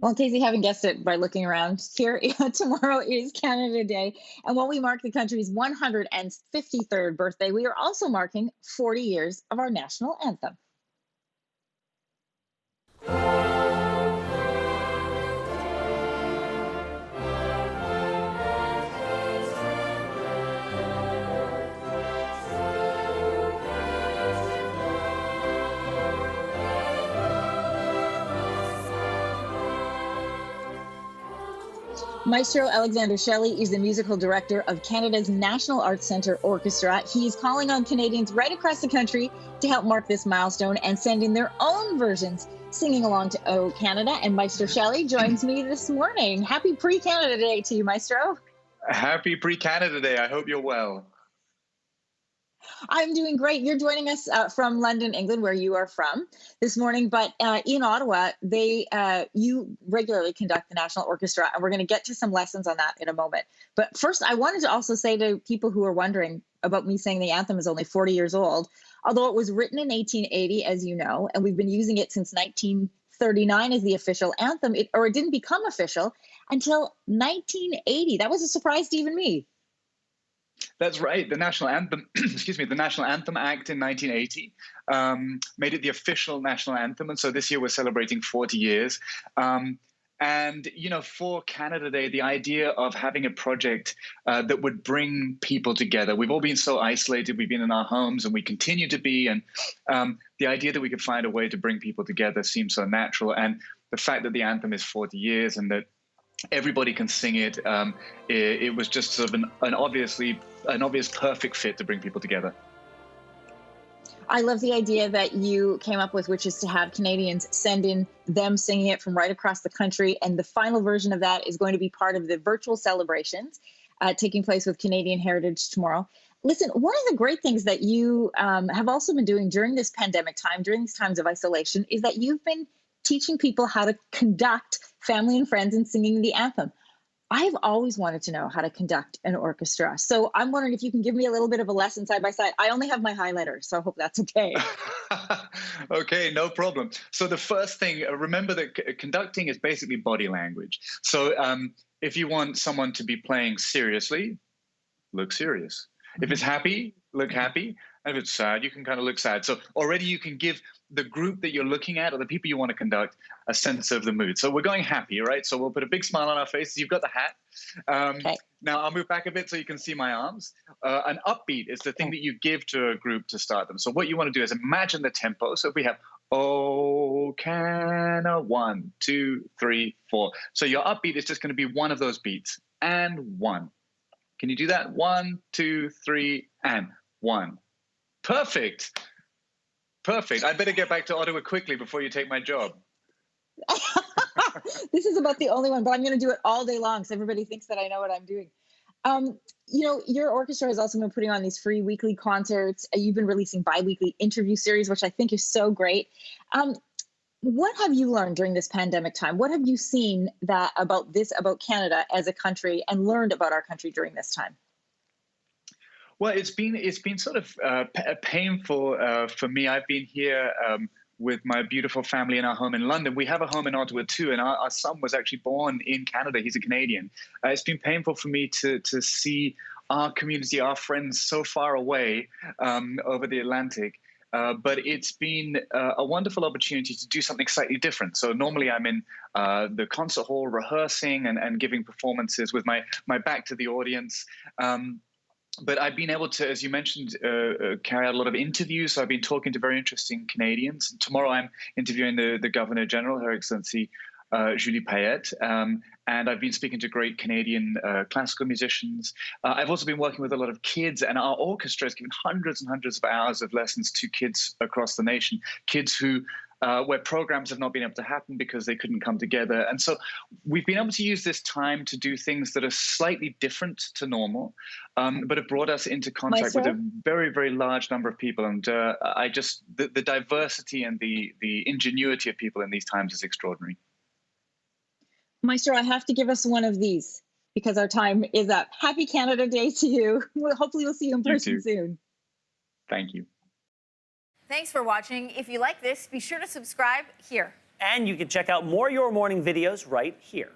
Well, in case you haven't guessed it by looking around here, tomorrow is Canada Day. And while we mark the country's 153rd birthday, we are also marking 40 years of our national anthem. Maestro Alexander Shelley is the musical director of Canada's National Arts Centre Orchestra. He's calling on Canadians right across the country to help mark this milestone and send in their own versions, singing along to Oh Canada. And Maestro Shelley joins me this morning. Happy pre-Canada Day to you, Maestro. Happy pre-Canada Day. I hope you're well. I'm doing great. You're joining us from London, England, where you are from this morning. But in Ottawa, you regularly conduct the National Orchestra, and we're going to get to some lessons on that in a moment. But first, I wanted to also say to people who are wondering about me saying the anthem is only 40 years old, although it was written in 1880, as you know, and we've been using it since 1939 as the official anthem, it didn't become official until 1980. That was a surprise to even me. That's right. The National Anthem, excuse me, the National Anthem Act in 1980 made it the official national anthem. And so this year we're celebrating 40 years. And, you know, for Canada Day, the idea of having a project that would bring people together. We've all been so isolated. We've been in our homes and we continue to be. And the idea that we could find a way to bring people together seems so natural. And the fact that the anthem is 40 years and that everybody can sing it. It was just sort of an obvious perfect fit to bring people together. I love the idea that you came up with, which is to have Canadians send in them singing it from right across the country. And the final version of that is going to be part of the virtual celebrations taking place with Canadian Heritage tomorrow. Listen, one of the great things that you have also been doing during this pandemic time, during these times of isolation, is that you've been teaching people how to conduct family and friends in singing the anthem. I've always wanted to know how to conduct an orchestra. So I'm wondering if you can give me a little bit of a lesson side by side. I only have my highlighter, so I hope that's okay. Okay, no problem. So the first thing, remember that conducting is basically body language. So if you want someone to be playing seriously, look serious. If it's happy, look happy. And if it's sad, you can kind of look sad. So already you can give the group that you're looking at or the people you want to conduct a sense of the mood. So we're going happy, right? So we'll put a big smile on our faces. You've got the hat. Okay. Now I'll move back a bit so you can see my arms. An upbeat is the thing that you give to a group to start them. So what you want to do is imagine the tempo. So if we have, oh, can a 1, 2, 3, 4. So your upbeat is just going to be one of those beats. And 1. Can you do that? 1, 2, 3, and 1. Perfect. Perfect. I better get back to Ottawa quickly before you take my job. This is about the only one, but I'm going to do it all day long so everybody thinks that I know what I'm doing. You know, your orchestra has also been putting on these free weekly concerts. You've been releasing bi-weekly interview series, which I think is so great. What have you learned during this pandemic time? What have you seen about Canada as a country and learned about our country during this time? Well, it's been sort of painful for me. I've been here with my beautiful family in our home in London. We have a home in Ottawa too, and our son was actually born in Canada. He's a Canadian. It's been painful for me to see our community, our friends so far away over the Atlantic. But it's been a wonderful opportunity to do something slightly different. So normally I'm in the concert hall rehearsing and giving performances with my back to the audience. But I've been able to, as you mentioned, carry out a lot of interviews. So I've been talking to very interesting Canadians. Tomorrow I'm interviewing the Governor General, Her Excellency Julie Payette. And I've been speaking to great Canadian classical musicians. I've also been working with a lot of kids, and our orchestra has given hundreds and hundreds of hours of lessons to kids across the nation, kids who where programs have not been able to happen because they couldn't come together. And so we've been able to use this time to do things that are slightly different to normal, but have brought us into contact with a very, very large number of people. And the diversity and the ingenuity of people in these times is extraordinary. Maestro, I have to give us one of these because our time is up. Happy Canada Day to you. Hopefully we'll see you in person soon. Thank you. Thanks for watching. If you like this, be sure to subscribe here. And you can check out more Your Morning videos right here.